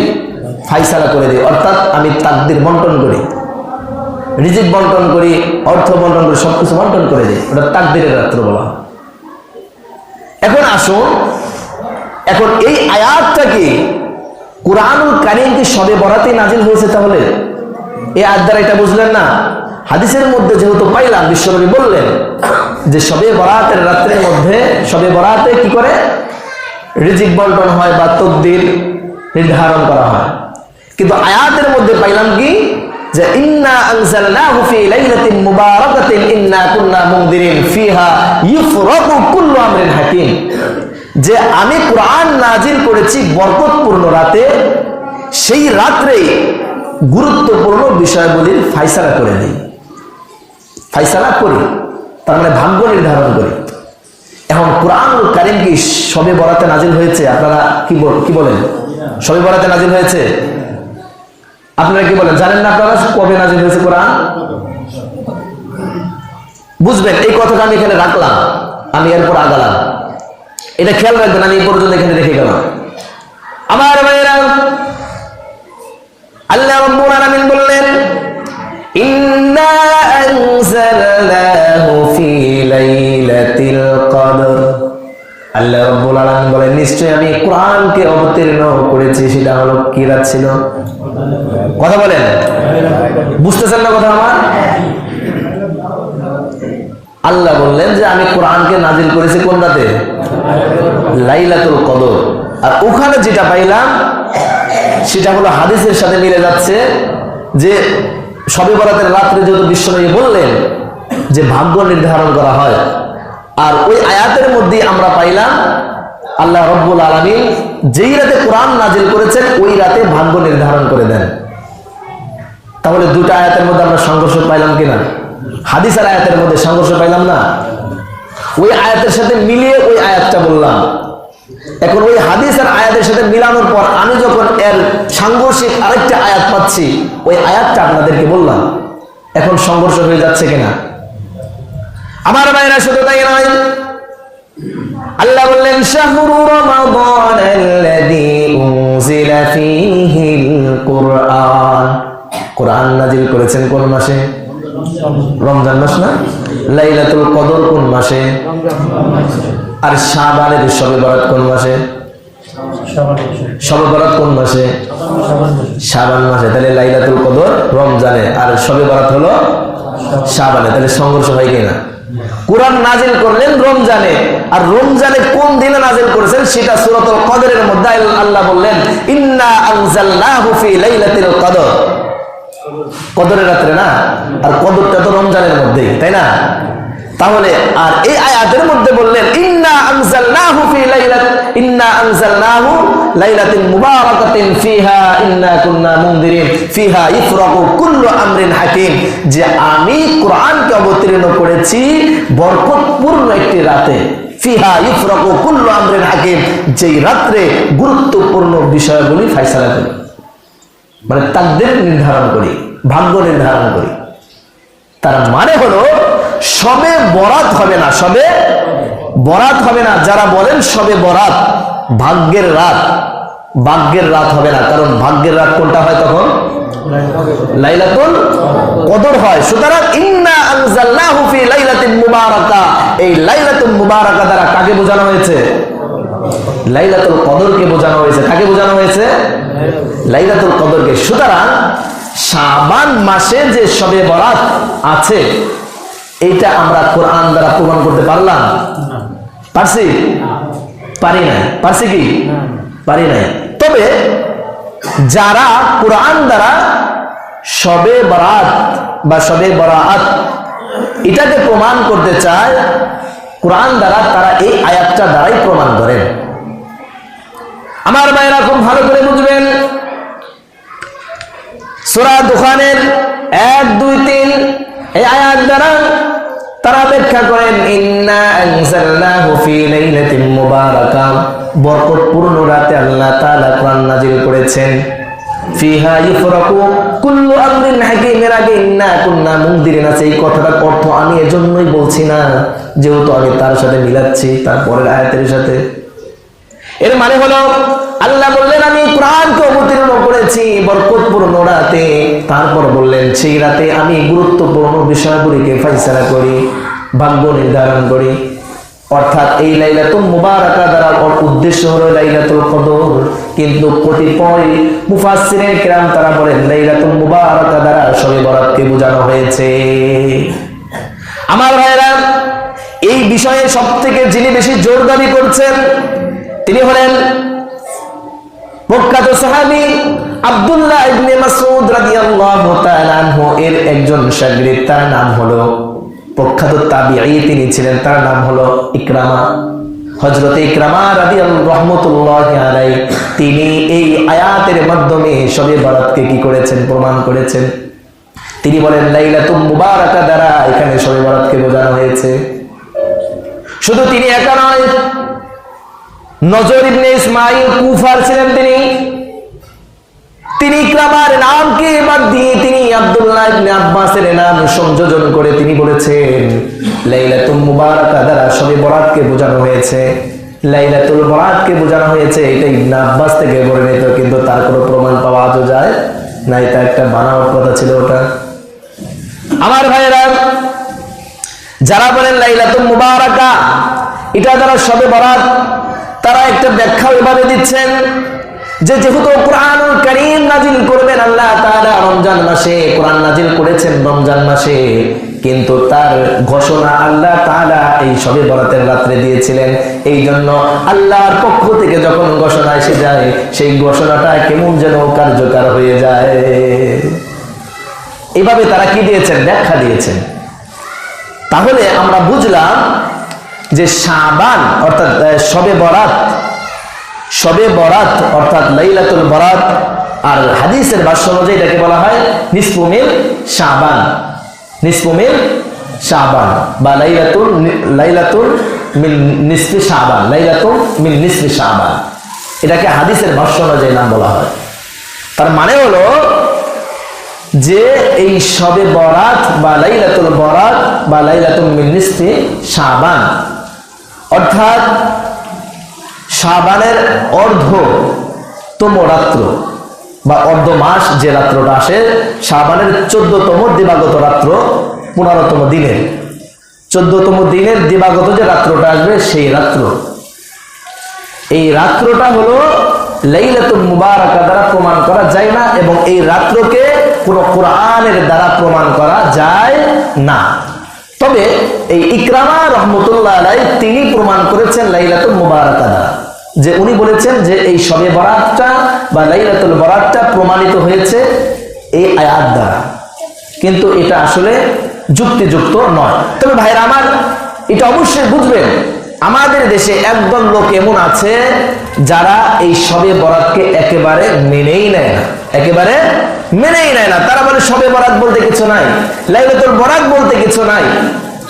ফায়সালা করে দেই, অর্থাৎ আমি তাকদীর বন্টন করি, রিজিক বন্টন করি, অর্থ বন্টন করি, সবকিছু বন্টন করে দেই। ওটা তাকদীরের রাত্র বলা। এখন আসুন, এখন এই আয়াতটা কি কুরআনুল কারীম কি শবে বরাতে নাজিল হয়েছে? তাহলে এই আয়াত দ্বারা এটা বুঝলেন না? হাদিসের মধ্যে যেহেতু পাইলাম বিশ্বনবী বললেন যে শবে বরাতের রাত্রের মধ্যে, শবে বরাতে কি করে রিজিক বন্টন হয় বা তকদির নির্ধারণ করা হয়, কিন্তু আয়াতের মধ্যে পাইলাম কি যে ইন্না আনজালনাহু ফি লাইলাতিন মুবারাকাতিন ইন্না কুন্না মুনদিরিন ফিহা ইফরাকু কুল্লু আমরিন হাকিম, যে আমি কোরআন নাজিল করেছি বরকতপূর্ণ রাতে, সেই রাত্রেই গুরুত্বপূর্ণ বিষয়গুলির ফায়সালা করে দিই। ফায়সালা করি তার মানে ভাগ্য নির্ধারণ করি। এখন কুরআনুল কারীম কি শবে বরাতে নাজিল হয়েছে? আপনারা কি বলেন? শবে বরাতে নাজিল হয়েছে? আপনারা কি বলেন? জানেন না আপনারা কবে নাজিল হয়েছে কোরআন? বুঝবেন, এই কথাটা আমি এখানে রাখলাম, আমি এরপর আগালাম। এটা খেয়াল রাখবেন, আমি এই পর্যন্ত এখানে রেখে গেলাম। আমার ভাইয়েরা, আল্লাহ রাব্বুল আলামিন বললেন ইন্না আনজালনাহু ফি লাইলাতিল কদর, আল্লাহ রাব্বুল আলামিন বলেন নিশ্চয়ই আমি কোরআনকে অবতীর্ণ করেছি, সেটা হলো কি রাত ছিল? কথা বলেন, বুঝতেছেন না কথা আমার? আল্লাহ বললেন যে আমি কোরআনকে নাজিল করেছি কোন রাতে? লাইলাতুল কদর। আর ওখানে যেটা পাইলাম সেটা হলো হাদিসের সাথে মিলে যাচ্ছে যে শবে বরাতের রাত্রে যেহেতু বিশ্বনবী বললেন যে ভাগ্য নির্ধারণ করা হয়, আর ওই আয়াতের মধ্যে আমরা পাইলাম আল্লাহ রাব্বুল আলামিন যেই রাতে কোরআন নাজিল করেছেন ওই রাতে ভাগ্য নির্ধারণ করে দেন। তাহলে দুটো আয়াতের মধ্যে আমরা সংঘর্ষ পাইলাম কিনা? হাদিস আর আয়াতের মধ্যে সংঘর্ষ পাইলাম না? ওই আয়াতের সাথে মিলিয়ে ওই আয়াতটা বললাম। এখন ওই হাদিস আর আয়াতের সাথে মিলানোর পর আমি যখন এর সাংঘর্ষিক আরেকটা আয়াত পাচ্ছি, ওই আয়াতটা আপনাদেরকে বললাম। এখন সংঘর্ষ হয়ে যাচ্ছে কিনা? আমার ভাইরা, শুধু তাই নয়, আল্লাহ বললেন শাহরু রমাদানাল্লাযী উনজিলা ফীহিল কুরআন, কোরআন নাজিল করেছেন কোন মাসে? রমজান মাস না? লাইলাতুল কদর কোন মাসে? আর শাবানের শবে বরাত কোন মাসে? শবে বরাত কোন মাসে? শাবান মাসে। তাহলে লাইলাতুল কদর রমজানে আর শবে বরাত হলো শাবানে। তাহলে সংঘর্ষ হয় কিনা? কোরআন নাজিল করলেন রমজানে, আর রমজানে কোন দিনে নাজিল করেছেন সেটা সূরাতুল কদরের মধ্যে আল্লাহ বললেন ইন্না আনজালনাহু ফি লাইলাতিল কদর, কদরের রাতে না, আর কদরটা তো রমজানের মধ্যেই, তাই না? তাহলে আর এই আয়াতের মধ্যে বললেন ইন্না আনজালনাহু লাইলাতিন মুবারাকাতিন ফিহা ইন্না কুন্না মুনদিরিন ফিহা ইফরাকু কুল্লু আমরিন হাকিম, যে আমি কোরআনকে অবতীর্ণ করেছি বরকতপূর্ণ একটি রাতে, ফিহা ইফরাকু কুল্লু আমরিন হাকিম, যেই রাতে গুরুত্বপূর্ণ বিষয়গুলি ফয়সালা করি, মানে তাকদীর নির্ধারণ করি, ভাগ্য নির্ধারণ করি। তার মানে হলো শবে বরাত হবে না, শবে বরাত হবে না। যারা বলেন শবে বরাত ভাগ্যের রাত, ভাগ্যের রাত হবে না, কারণ ভাগ্যের রাত কোনটা হয়? তখন লাইলাতুল কদর হয়। সুতরাং ইন্না আনজালনাহু ফি লাইলাতিন মুবারাকা, এই লাইলাতুল মুবারাকা দ্বারা কাকে বোঝানো হয়েছে? লাইলাতুল কদরকে বোঝানো হয়েছে। কাকে বোঝানো হয়েছে? লাইলাতুল কদরকে। সুতরাং শাবান মাসে যে শবে বরাত আছে এইটা আমরা কোরআন দ্বারা প্রমাণ করতে পারলাম? পারছি? পারি নাই। পারছি কি? পারি নাই। তবে যারা কোরআন দ্বারা শবে বরাত বা শবে বরাত এটাকে প্রমাণ করতে চায় কোরআন দ্বারা, তারা এই আয়াতটা দ্বারাই প্রমাণ করেন। আমার ভাইরা খুব ভালো করে বুঝবেন, সূরা দুখানের 1, 2, 3 এই আয়াত দ্বারা তারা ব্যাখ্যা করেন ইন্না আনজালনাহু ফি লাইলাতিন মুবারাকা, বরকতপূর্ণ রাতে আল্লাহ তাআলা কোরআন নাযিল করেছেন। ফিহা ইফরাকু কুল্লু আমরিন হাকিম, এর আগে ইন্না কুন্না মুনদিরিন আছে, এই কথাটার অর্থ আমি এজন্যই বলছি না যেহেতু আমি তার সাথে মিলাচ্ছি তারপরের আয়াতের সাথে। এর মানে হলো আল্লাহ বললেন আমি কোরআনকে অবতীর্ণ করেছি বরকতপূর্ণ রাতে, তারপর বললেন সেই রাতে আমি গুরুত্বপূর্ণ বিষয়গুলিকে ফয়সালা করি, ভাগ্য নির্ধারণ করি। অর্থাৎ এই লাইলাতুল মুবারাকা দ্বারা উদ্দেশ্য হলো লাইলাতুল কদর, কিন্তু কতিপয় মুফাসসিরিন কিরাম তারা বলেন লাইলাতুল মুবারাকা দ্বারা শবে বরাতকে বোঝানো হয়েছে। আমার ভাইরা, এই বিষয়ে সবথেকে যিনি বেশি জোর দাবি করছেন তিনি হলেন প্রখ্যাত সাহাবী আব্দুল্লাহ ইবনে মাসউদ রাদিয়াল্লাহু তাআলা আনহু এর একজন শাগির্দ, তার নাম হলো প্রখ্যাত তাবিঈ তিনি ছিলেন, তার নাম হলো ইকরামা। হযরত ইকরামা রাদিয়াল্লাহু রাহমাতুল্লাহি আলাইহি তিনি এই আয়াতের মাধ্যমে শবে বরাতকে কি করেছেন? প্রমাণ করেছেন। তিনি বলেন লাইলাতুল মুবারাকা দ্বারা এখানে শবে বরাতকে বোঝানো হয়েছে। শুধু তিনি একা নয়, নজর ইবনে ইসমাঈল কুফার ছিলেন তিনি ইকরামার নামকে বাদ দিয়ে তিনি আব্দুল্লাহ ইবনে আব্বাসের নাম সংযোজন করে তিনি বলেছেন লাইলাতুল মুবারাকা দ্বারা শবে বরাতকে বোঝানো হয়েছে, লাইলাতুল বরাতকে বোঝানো হয়েছে। এটা ইবনে আব্বাস থেকে বর্ণিত, কিন্তু তার কোনো প্রমাণ পাওয়া যায় না, এটা একটা বানাওয়াট কথা ছিল ওটা। আমার ভাইয়েরা, যারা বলেন লাইলাতুল মুবারাকা এটা দ্বারা শবে বরাত, তারা একটা ব্যাখ্যা এভাবে দিচ্ছেন যে যেহেতু কোরআনুল কারীম নাজিল করবেন আল্লাহ তাআলা রমজান মাসে, কোরআন নাজিল করেছেন রমজান মাসে, কিন্তু তার ঘোষণা আল্লাহ তাআলা এই শবে বরাতের রাতে দিয়েছিলেন। এই জন্য আল্লাহর পক্ষ থেকে যখন ঘোষণা এসে যায় সেই ঘোষণাটা কেমন যেন কার্যকর হয়ে যায়। এইভাবে তারা কি দিয়েছেন? ব্যাখ্যা দিয়েছেন। তাহলে আমরা বুঝলাম যে শাবান অর্থাৎ শবে বরাত অর্থাৎ লাইলাতুল বরাত, আর হাদিসের ভাষ্য অনুযায়ী এটাকে বলা হয় নিসফু মিন শাবান, নিসফু মিন শাবান বা লাইলাতুল মিন নিসফি শাবান, লাইলাতুল মিন নিসফি শাবান, এটাকে হাদিসের ভাষ্য অনুযায়ী নাম বলা হয়। তার মানে হলো যে এই শবে বরাত বা লাইলাতুল বরাত বা লাইলাতুল মিন নিসফি শাবান অর্থাৎ শাবানের অর্ধতম রাত্র বা অর্ধ মাস যে রাত্রটা আসে, শাবানের 14তম দিবাগত রাত্র, 15তম দিনের 14তম দিনের দিবাগত যে রাত্রটা আসবে সেই রাত্র, এই রাত্রটা হলো লাইলাতুল মুবারাকা দ্বারা প্রমাণ করা যায় না, এবং এই রাত্রকে পুরো কোরআনের দ্বারা প্রমাণ করা যায় না। তবে এই ইকরামা রহমতুল্লাহ আলাইহি তিনি প্রমাণ করেছেন লাইলাতুল মুবারাকা দ্বারা, যে উনি বলেছেন যে এই শবে বরাতটা বা লাইলাতুল বরাতটা প্রমাণিত হয়েছে এই আয়াত দ্বারা, কিন্তু এটা আসলে যুক্তিযুক্ত নয়। তবে ভাইরা আমার, এটা অবশ্যই বুঝবেন, আমাদের দেশে একদল লোক এমন আছে যারা এই শবে বরাতকে একেবারে মেনেই নেয় না, একেবারে মেনেই নেয় না। তারা বলে শবে বরাত বলতে কিছু নাই, লাইলাতুল বরাত বলতে কিছু নাই,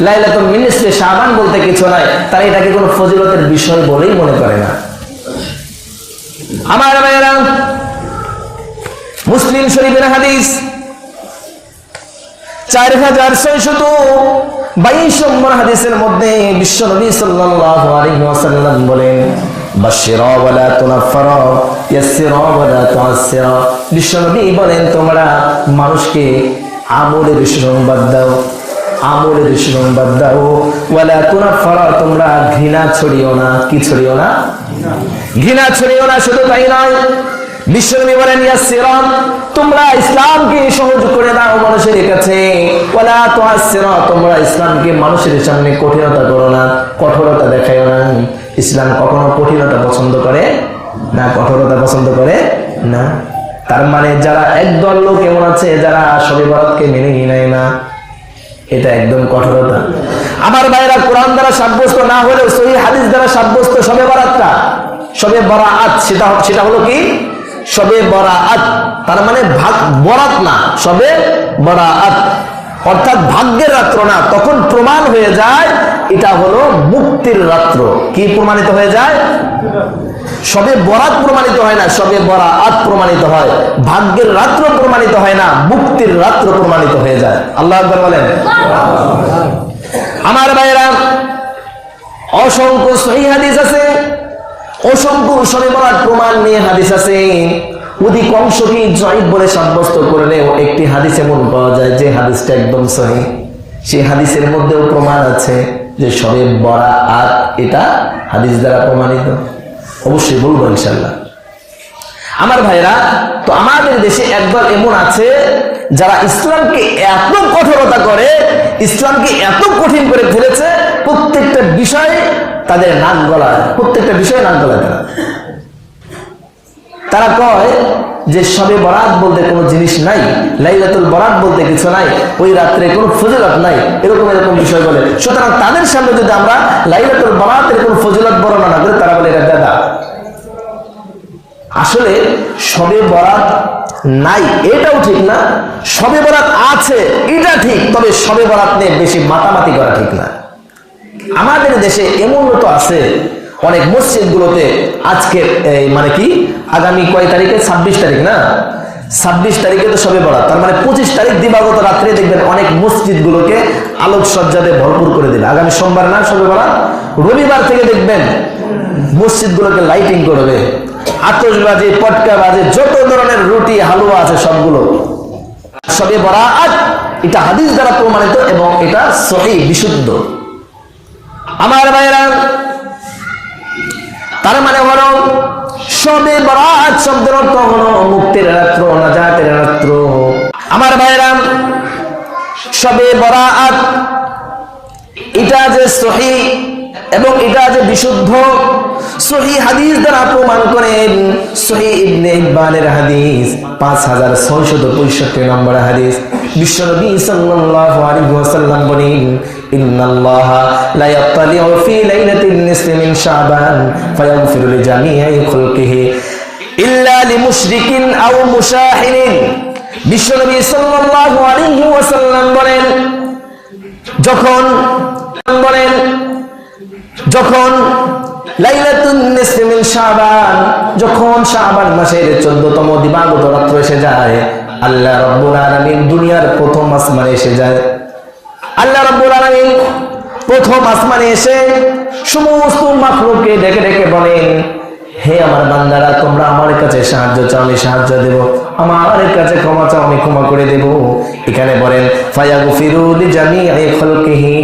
লাইলাতুল নিসফে শাবান বলতে কিছু নাই। তারা এটাকে কোনো ফজিলতের বিষয় বলেই মনে করে না। আমার ভাইয়েরা, মুসলিম শরীফের হাদিস 4622 নম্বর হাদিসের মধ্যে বিশ্বনবী সাল্লাল্লাহু আলাইহি ওয়াসাল্লাম বলেন, বাশশিরা ওয়া লা তুনাফফিরা ইয়াসসিরা ওয়া লা তুআসসিরা। বিশ্বনবী বলেন, তোমরা মানুষকে আমলের সুসংবাদ দাও, আমলের সুসংবাদ দাও, ওয়া লা তুনাফফিরা, তোমরা ঘৃণা ছড়িও না। কি ছড়িও না? ঘৃণা ছড়িও না। শুধু তাই নয়, বিশ্বনবী বলেন, ইয়াসসিরা, তোমরা ইসলামকে সহজ করে দাও মানুষের কাছে, ওয়ালা তুআসসিরা, তোমরা ইসলামকে মানুষের সামনে কঠিনতা করো না, কঠোরতা দেখায়ো না। ইসলাম কখনো কঠিনতা পছন্দ করে না, কঠোরতা পছন্দ করে না। তার মানে যারা একদল লোক এমন আছে যারা শবে বরাতকে মেনে নেয় না, এটা একদম কঠোরতা। আমার ভাইরা, কোরআন দ্বারা সাব্যস্ত না হলেও সহিহ হাদিস দ্বারা সাব্যস্ত শবে বরাতটা, শবে বরাত, সেটা হলো কি? শবে বরাত। তার মানে বরাত না, শবে বরাত, অর্থাৎ ভাগ্যের রাত্র না। তখন প্রমাণ হয়ে যায় এটা হলো মুক্তির রাত্র। কি প্রমাণিত হয়ে যায়? শবে বরাত প্রমাণিত হয় না, শবে বরাত প্রমাণিত হয়। ভাগ্যের রাত্র প্রমাণিত হয় না, মুক্তির রাত্র প্রমাণিত হয়ে যায়। আল্লাহু আকবার বলেন। আমার ভাইরা, অসংখ্য সহিহ হাদিস আছে, অসংখ্য শবে বরাত প্রমাণ নিয়ে হাদিস আছে। অধিকাংশকে জয়ীফ বলে সাব্যস্ত করলেও একটি হাদিস এমন পাওয়া যায় যে হাদিসটা একদম সহিহ। সেই হাদিসের মধ্যেও প্রমাণ আছে যে শবে বরাত এটা হাদিস দ্বারা প্রমাণিত। অবশ্যই বলবো ইনশাআল্লাহ। আমার ভাইরা, তো আমাদের দেশে একদল এমন আছে যারা ইসলামকে এত কঠোরতা করে, ইসলামকে এত কঠিন করে ফেলেছে, প্রত্যেকটা বিষয়ে তাদের নাক গলায়, প্রত্যেকটা বিষয়ে নাক গলায়। তারা কয় যে শবে বরাত বলতে কোনো জিনিস নাই, লাইলাতুল বরাত বলতে কিছু নাই, ওই রাত্রে কোনো ফজিলত নাই, এরকম এরকম বিষয় বলে। সুতরাং তাদের সামনে যদি আমরা লাইলাতুল বরাতের কোনো ফজিলত বর্ণনা না করি, তারা বলে এটা বেদা। আসলে শবে বরাত নাই এটাও ঠিক না, শবে বরাত আছে এটা ঠিক, তবে শবে বরাত নিয়ে বেশি মাতামাতি করা ঠিক না। আমাদের দেশে এমন তো আছে অনেক মসজিদ গুলোতে আজকে মানে কি আগামী কয় তারিখে? 26 তারিখ না, 26 তারিখে তো শবে বরাত, তার মানে 25 তারিখ দিবাগত রাত্রে দেখবেন অনেক মসজিদ গুলোকে আলোকসজ্জাতে ভরপুর করে দিবে। আগামী সোমবার না শবে বরাত, রবিবার থেকে দেখবেন মসজিদ গুলোকে লাইটিং করবে, আতশবাজি, পটকা বাজে, যত ধরনের রুটি হালুয়া আছে সবগুলো। শবে বরাত এটা হাদিস দ্বারা প্রমাণিত এবং এটা সহিহ, বিশুদ্ধ। আমার ভাইরা, তার মানে হলো শবে বরাত শব্দের অর্থ হলো মুক্তির রাত্র, নাজাতের রাত্র। আমার ভাইরা, শবে বরাত এটা যে সহিহ এবং এটা যে বিশুদ্ধ, সহিহ হাদিস দ্বারা প্রমাণ করেন। সহিহ ইবনে হিব্বানের হাদিস 5665 নম্বর হাদিস। বিশ্বনবী সাল্লাল্লাহু আলাইহি ওয়াসাল্লাম বলেন, ইন্নাল্লাহা লা ইয়াত্তালিউ ফি লাইলাতিন নিসফি মিন শাবান ফায়াগফিরু লিজামিই খালকিহি ইল্লা লিমুশরিকিন আও মুশাহিরিন। বিশ্বনবী সাল্লাল্লাহু আলাইহি ওয়াসাল্লাম বলেন, যখন লাইলাতুন নিসফি মিন শাবান, যখন শাবান মাসের 14তম দিবাগত রাত্র এসে যায়, আল্লাহ রাব্বুল আলামিন দুনিয়ার প্রথম আসমানে এসে যায়। আল্লাহ রাব্বুল আলামিন প্রথম আসমানে এসে সমস্ত মাখলুককে ডেকে ডেকে বলেন, হে আমার বান্দারা, তোমরা আমার কাছে সাহায্য চাও, আমি সাহায্য দেব, আমার কাছে ক্ষমা চাও, আমি ক্ষমা করে দেব। এখানে বলেন ফায়াগফিরু লিজামিই খালকিহি,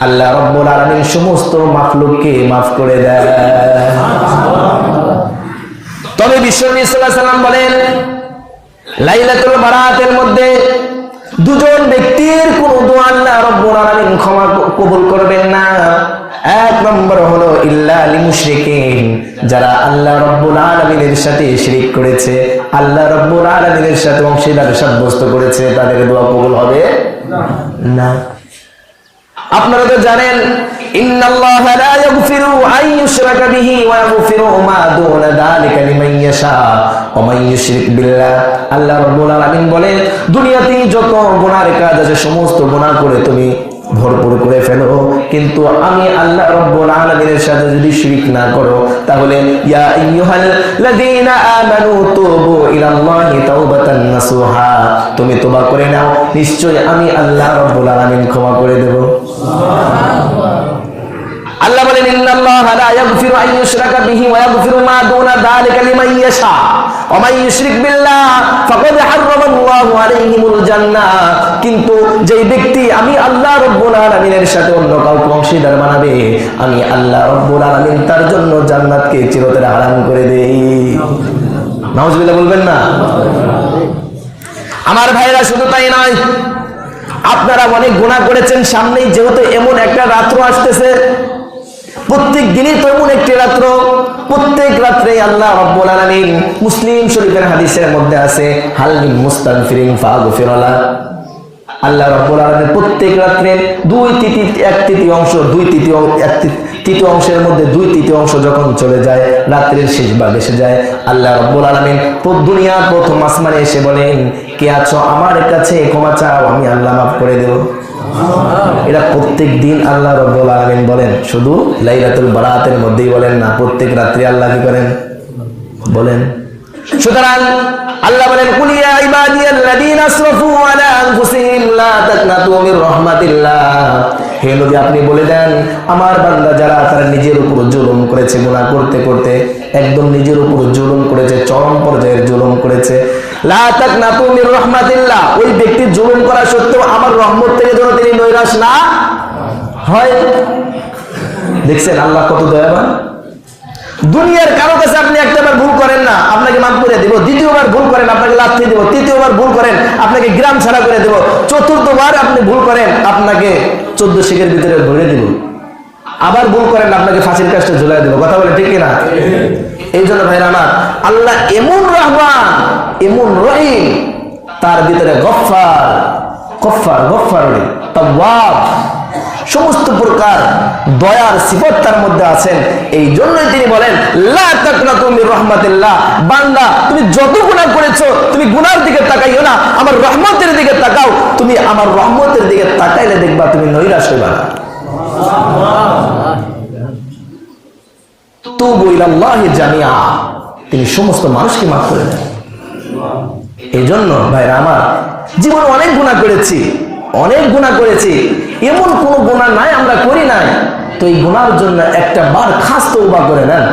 আল্লাহ রাব্বুল আলামিন সমস্ত মাখলুককে maaf করে দেন। তবে বিশ্বনবী সাল্লাল্লাহু আলাইহি ওয়াসাল্লাম বলেন, লাইলাতুল বরাতের মধ্যে দুজন ব্যক্তির কোন দোয়া আল্লাহ রাব্বুল আলামিন ক্ষমা কবুল করবেন না। এক নম্বর হলো ইল্লা লিল মুশরিকিন, যারা আল্লাহ রাব্বুল আলামিনের সাথে শিরক করেছে, আল্লাহ রাব্বুল আলামিনের সাথে অংশীদার সাব্যস্ত করেছে, তাদের দোয়া কবুল হবে না। আপনারা তো জানেন ইন্নাল্লাহা লা ইয়াগফিরু আন ইউশরাকা বিহি ওয়া ইয়াগফিরু মা দুনা যালিকা লিমান ইয়াশা ওয়া মান ইউশরিক বিল্লাহ। আল্লাহ রাব্বুল আলামিন বলেন, দুনিয়াতে যত গুনাহের কাজ আছে সমস্ত গুনাহ করে তুমি ভরপুর করে ফেলো, কিন্তু আমি আল্লাহ রাব্বুল আলামিনের সাথে যদি শিরক না করো, তাহলে ইয়া আইয়ুহাল্লাযীনা আমানু তুবু ইলাল্লাহি তাওবাতান নাসুহা, তুমি তওবা করে নাও, নিশ্চয়ই আমি আল্লাহ রাব্বুল আলামিন ক্ষমা করে দেব। আল্লাহ বলেন ইন্নাল্লাহা লা ইয়াগফিরু আন ইউশরাকা বিহি ওয়া ইয়াগফিরু মা দুনা যালিকা লিমান ইয়াশা ওয়া মান ইউশরিক বিল্লাহ ফাকাদ হারামাল্লাহু আলাইহিমুল জান্নাহ। কিন্তু যেই ব্যক্তি আমি আল্লাহ রাব্বুল আলামিনের সাথে অন্য কাউকে অংশীদার বানাবে, আমি আল্লাহ রাব্বুল আলামিন তার জন্য জান্নাতকে চিরতরে হারাম করে দেই। নাউজুবিল্লাহ বলবেন না? আমার ভাইরা, শুধু তাই নয়, আপনারা অনেক গুনাহ করেছেন। সামনেই যেহেতু এমন একটা রাত্র আসতেছে, প্রত্যেক দিনই তো এমন একটি রাত্র, প্রত্যেক রাত্রে আল্লাহ রাব্বুল আলামিন, মুসলিম শরীফের হাদিসের মধ্যে আছে, হাল মিন মুস্তাগফিরিন ফাগফির লাহু, আল্লাহ রাব্বুল আলামিন প্রত্যেক রাত্রে এক তৃতীয় অংশের মধ্যে 2/3 যখন চলে যায়, রাত্রির শেষ ভাগ এসে যায়, আল্লাহ রাব্বুল আলামিন দুনিয়ার প্রথম আসমানে এসে বলেন, কে আছো আমার কাছে ক্ষমা চাও, আমি আল্লাহ মাফ করে দেব। এটা প্রত্যেক দিন আল্লাহ রাব্বুল আলামিন বলেন, শুধু লাইলাতুল বারাতের মধ্যেই বলেন না, প্রত্যেক রাত্রি আল্লাহ কি করেন বলেন। সুতরাং আল্লাহ বলেন, কুল ইয়া ইবাদিয়াল্লাযীনা আসরাফু আলা আনফুসিহিম লা তাকনাতু মির রাহমাতিল্লাহ, হে নবী আপনি বলে দেন, আমার বান্দা যারা তারা নিজের উপর জুলুম করেছে, গুনাহ করতে করতে একদম নিজের উপর জুলুম করেছে, চরম পর্যায়ের জুলুম করেছে, লা তাকনাতু মির রাহমাতিল্লাহ, ওই ব্যক্তি জুলুম করা সত্ত্বেও আমার রহমত থেকে যেন তিনি নৈরাশ না হয়। দেখছেন আল্লাহ কত দয়াবান। দুনিয়ার কারো কাছে আপনি একটাবার ভুল করেন না, আপনাকে মাফ করে দিব, দ্বিতীয়বার ভুল করেন আপনাকে লাথি দেব, তৃতীয়বার ভুল করেন আপনাকে গ্রাম ছাড়া করে দেব, চতুর্থবার আপনি ভুল করেন আপনাকে 14 শিখের ভিতরে ভরে দিব, আবার ভুল করেন আপনাকে ফাঁসির কাজটা ঝুলাই দেব। কথা বলে ঠিক কিনা? এই জন্য ভাইরা আমার, আল্লাহ এমন রহমান, এমন রহিম, তার ভিতরে গফফার তাওয়াব, সমস্ত প্রকার দয়ার সিফত তার মধ্যে আছেন। এই জন্যই তিনি বলেন, লা তাকনাতু মির রাহমাতিল্লাহ, বান্দা তুমি যত গুনাহ করেছো, তুমি গুনার দিকে তাকাইও না, আমার রহমতের দিকে তাকাও। তুমি আমার রহমতের দিকে তাকাইলে দেখবা তুমি নৈরাশ হইবা না। তুবু ইলাল্লাহি জামিআ, তিনি সমস্ত মানুষকে মাফ করে দেন। এই জন্য ভাইরা আমার, জীবনে অনেক গুনাহ করেছি, এমন কোন গুনাহ নাই আমরা করি নাই। তো এই গুনার জন্য একটা বার খাস তওবা করে নেন,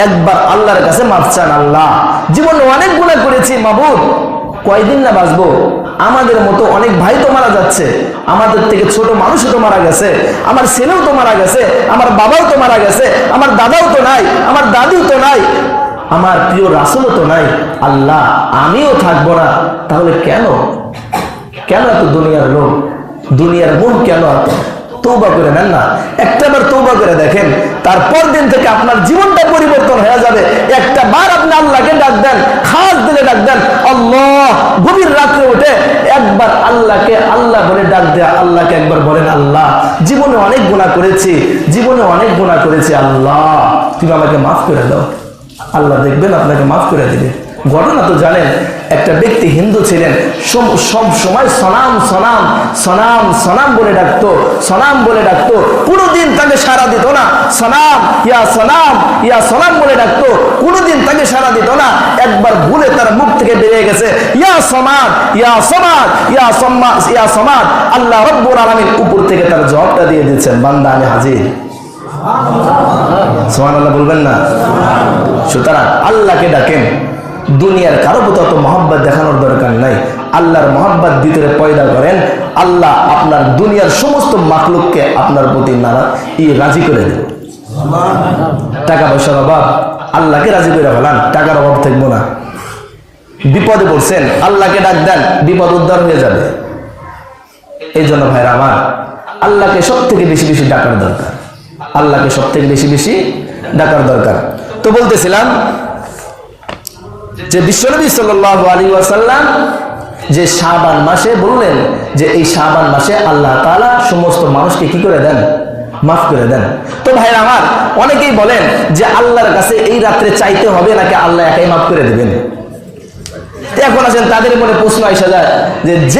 একবার আল্লাহর কাছে মাফ চান। আল্লাহ, জীবনে অনেক গুনাহ করেছি মাবুদ, কয়দিন না বাঁচবো? আমাদের মতো অনেক ভাই তো মারা যাচ্ছে, আমাদের থেকে ছোট মানুষও তো মারা গেছে, আমার ছেলেও তো মারা গেছে, আমার বাবাও তো মারা গেছে, আমার দাদাও তো নাই, আমার দাদিও তো নাই, আমার প্রিয় রাসূলও তো নাই। আল্লাহ, আমিও থাকবো না, তাহলে কেন এত দুনিয়ার লোক, দুনিয়ার মন কেন এত? তওবা করে নেন না, একটাবার তওবা করে দেখেন, তারপর দিন থেকে আপনার জীবনটা পরিবর্তন হয়ে যাবে। একটা বার আপনি আল্লাহকে ডাক দেন, খাস দিলে ডাক দেন, আল্লাহ, গভীর রাত্রে উঠে একবার আল্লাহকে আল্লাহ বলে ডাক দেয়া, আল্লাহকে একবার বলেন, আল্লাহ, জীবনে অনেক গুনাহ করেছি, আল্লাহ তুমি আমাকে মাফ করে দাও। আল্লাহ দেখবেন আপনাকে মাফ করে দিবে। ঘটনা তো জানেন, একটা ব্যক্তি হিন্দু ছিলেন, সব সময় সনাম বলে ডাকতো, কোনদিন তাকে সাড়া দিত না। সনাম বলে ডাকতো, কোনদিন তাকে সাড়া দিত না। একবার ভুলে তার মুখ থেকে বেরিয়ে গেছে ইয়া সমাদ। আল্লাহ রাব্বুল আলামিন উপর থেকে তার জবাবটা দিয়ে দিচ্ছেন, বান্দা আমি হাজির। সুবহানাল্লাহ বলবেন না? সুতরাং আল্লাহকে ডাকেন, দুনিয়ার কারো প্রতি অত মহব্বত দেখানোর দরকার নাই, আল্লাহর মহব্বত ভিতরে পয়দা করেন। আল্লাহ আপনার দুনিয়ার সমস্ত মাখলুককে আপনার প্রতি রাজি করে দেবে। টাকা পয়সার অভাব, আল্লাহকে রাজি করে ফেলান, টাকার অভাব থাকবো না। বিপদে পড়ছেন, আল্লাহকে ডাক দেন, বিপদ উদ্ধার হয়ে যাবে। এই জন্য ভাইরা আমার, আল্লাহকে সব থেকে বেশি বেশি ডাকার দরকার, আল্লাহকে সব থেকে বেশি বেশি ডাকার দরকার। তো বলতেছিলাম যে বিশ্বনবী সাল্লাল্লাহু আলাইহি ওয়াসাল্লাম যে শাবান মাসে বললেন যে এই শাবান মাসে আল্লাহ তাআলা সমস্ত মানুষকে কি করে দেন, মাফ করে দেন। তো ভাইরা আমার, অনেকেই বলেন যে আল্লাহর কাছে এই রাত্রে চাইতে হবে নাকি আল্লাহ একাই মাফ করে দিবেন। এখন আছেন তাদের মনে প্রশ্ন আসা যায় যে